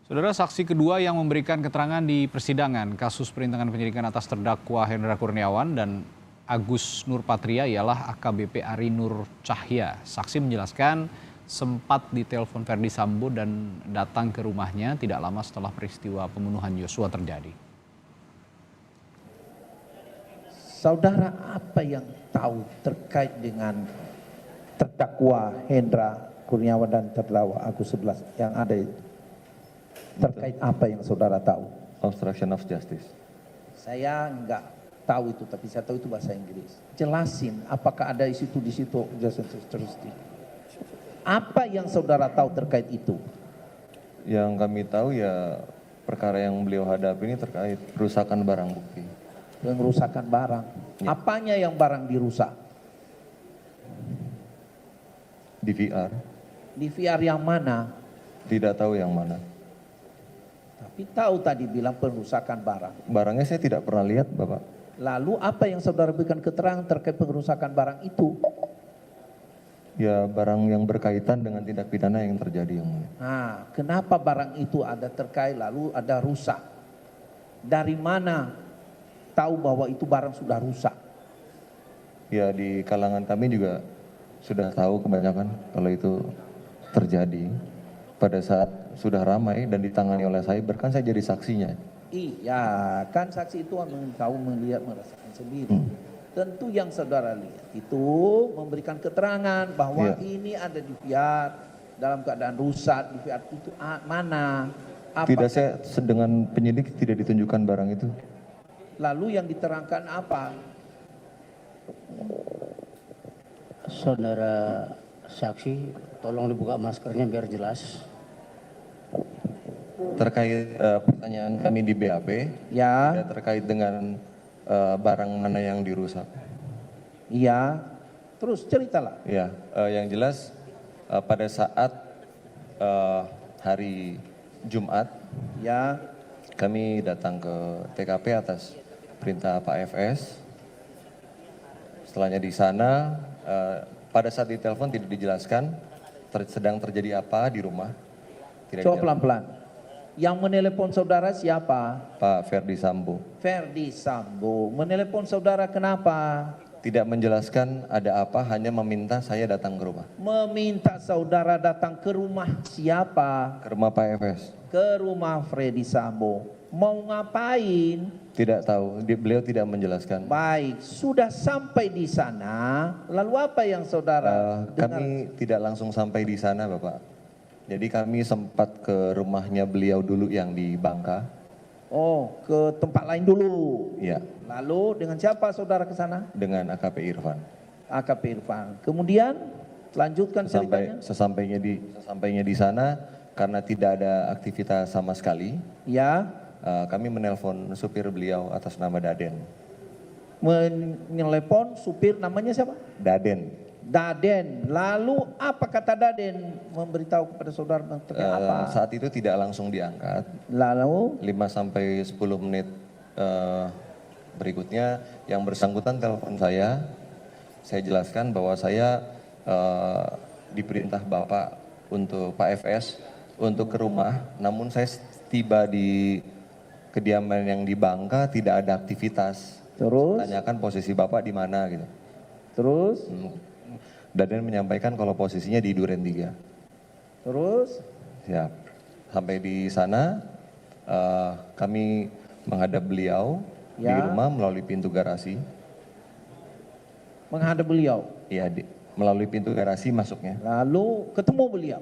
Saudara, saksi kedua yang memberikan keterangan di persidangan kasus perintangan penyidikan atas terdakwa Hendra Kurniawan dan Agus Nurpatria ialah AKBP Ari Nur Cahya. Saksi menjelaskan sempat ditelepon Verdi Sambo dan datang ke rumahnya tidak lama setelah peristiwa pembunuhan Yosua terjadi. Saudara apa yang tahu terkait dengan terdakwa Hendra Kurniawan dan terdakwa Agus 11 yang ada itu? Terkait apa yang saudara tahu? Obstruction of justice. Saya enggak tahu itu, tapi saya tahu itu bahasa Inggris. Jelasin apakah ada di situ justice. Apa yang saudara tahu terkait itu? Yang kami tahu ya perkara yang beliau hadapi ini terkait perusakan barang bukti. Pengerusakan barang. Ya. Apanya yang barang dirusak? DVR. DVR yang mana? Tidak tahu yang mana. Tapi tahu tadi bilang pengerusakan barang. Barangnya saya tidak pernah lihat, Bapak. Lalu apa yang saudara berikan keterangan terkait pengerusakan barang itu? Ya barang yang berkaitan dengan tindak pidana yang terjadi yang mulia. Nah, kenapa barang itu ada terkait lalu ada rusak? Dari mana tahu bahwa itu barang sudah rusak? Ya di kalangan kami juga sudah tahu kebanyakan kalau itu terjadi pada saat sudah ramai dan ditangani oleh cyber, kan saya jadi saksinya. Iya, kan saksi itu tahu melihat merasakan sendiri. Tentu yang saudara lihat itu memberikan keterangan bahwa ini ada DVR dalam keadaan rusak. DVR itu mana? Tidak, saya dengan penyidik tidak ditunjukkan barang itu. Lalu yang diterangkan apa? Saudara saksi, tolong dibuka maskernya biar jelas. Terkait pertanyaan kami di BAP, Ya. terkait dengan barang mana yang dirusak. Iya. Terus ceritalah. Ya, yang jelas pada saat hari Jumat, Ya. kami datang ke TKP atas perintah Pak FS. Setelahnya di sana, pada saat ditelepon tidak dijelaskan sedang terjadi apa di rumah. Coba pelan-pelan. Yang menelepon saudara siapa? Pak Verdi Sambo. Verdi Sambo. Menelepon saudara kenapa? Tidak menjelaskan ada apa, hanya meminta saya datang ke rumah. Meminta saudara datang ke rumah siapa? Ke rumah Pak FS. Ke rumah Verdi Sambo. Mau ngapain? Tidak tahu, beliau tidak menjelaskan. Baik, sudah sampai di sana, lalu apa yang saudara dengar? Kami tidak langsung sampai di sana, Bapak. Jadi kami sempat ke rumahnya beliau dulu yang di Bangka. Oh, ke tempat lain dulu. Iya. Lalu dengan siapa saudara ke sana? Dengan AKP Irfan. AKP Irfan. Kemudian lanjutkan ceritanya. Sesampainya di sana, karena tidak ada aktivitas sama sekali, Ya. kami menelpon supir beliau atas nama Daden. Menelepon supir namanya siapa? Daden. Daden. Lalu apa kata Daden memberitahu kepada saudara terkait apa? Saat itu tidak langsung diangkat. Lalu 5-10 menit berikutnya yang bersangkutan telepon saya jelaskan bahwa saya diperintah Bapak untuk Pak FS untuk ke rumah, namun saya tiba di kediaman yang di Bangka tidak ada aktivitas. terus Tanyakan posisi Bapak di mana gitu. terus Daden menyampaikan kalau posisinya di Duren 3. terus Siap. Sampai di sana kami menghadap beliau di Ya. rumah melalui pintu garasi. menghadap beliau. Iya, melalui pintu garasi masuknya. Lalu ketemu beliau.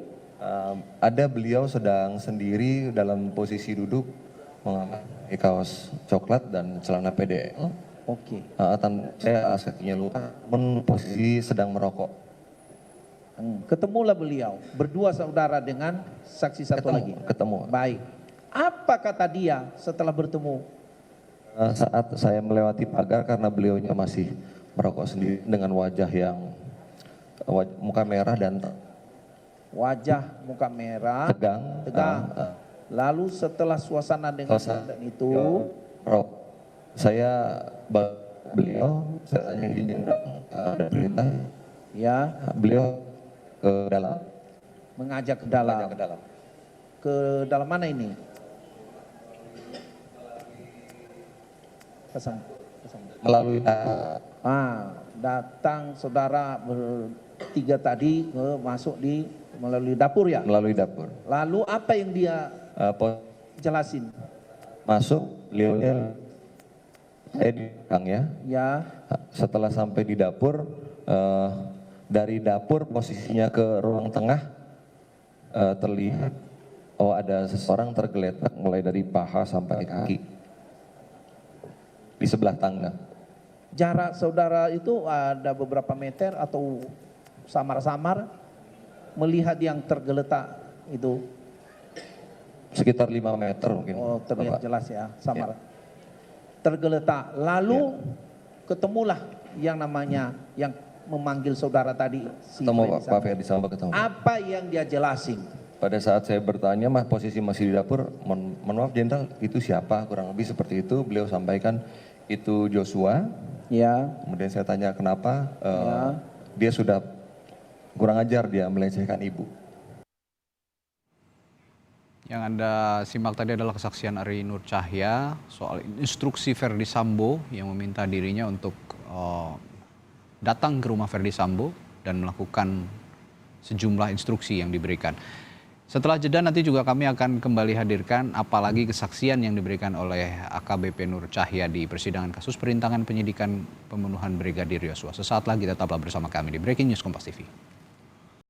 Ada beliau sedang sendiri dalam posisi duduk mengenakan kaos coklat dan celana pendek. Oke. Saya kakinya luka, namun posisi sedang merokok. Ketemulah beliau berdua saudara dengan saksi satu lagi. Ketemu. Baik. Apa kata dia setelah bertemu? Saat saya melewati pagar karena beliaunya masih merokok sendiri dengan wajah yang muka merah dan Wajah muka merah, tegang. Lalu setelah suasana dengan keadaan itu, saya beliau, saya tanya izin ada perintah. ya, Beliau ke dalam. mengajak ke dalam. ke dalam mana ini? Melalui Datang saudara bertiga tadi masuk melalui dapur ya? melalui dapur. Lalu apa yang dia jelasin? Masuk, beliau saya di belakang ya. Ya, Setelah sampai di dapur, dari dapur posisinya ke ruang tengah terlihat ada seseorang tergeletak mulai dari paha sampai kaki di sebelah tangga. jarak saudara itu ada beberapa meter atau samar-samar melihat yang tergeletak itu? Sekitar 5 meter mungkin. Oh, terlihat Bapak. jelas ya, samar. Tergeletak. Lalu ketemulah yang namanya yang memanggil saudara tadi. Si Ketemu Freddy Pak Sambo. Ferdi Sambo ketemu. Apa yang dia jelasin? Pada saat saya bertanya, posisi masih di dapur, mohon maaf Jenderal, itu siapa? Kurang lebih seperti itu. Beliau sampaikan itu Joshua. Ya, Kemudian saya tanya kenapa? Ya. Dia sudah kurang ajar, dia melecehkan ibu. Yang Anda simak tadi adalah kesaksian Ari Nur Cahya soal instruksi Ferdi Sambo yang meminta dirinya untuk datang ke rumah Ferdi Sambo dan melakukan sejumlah instruksi yang diberikan. Setelah jeda nanti juga kami akan kembali hadirkan apalagi kesaksian yang diberikan oleh AKBP Nur Cahya di persidangan kasus perintangan penyidikan pembunuhan Brigadir Yosua. Sesaat lagi tetaplah bersama kami di Breaking News Kompas TV.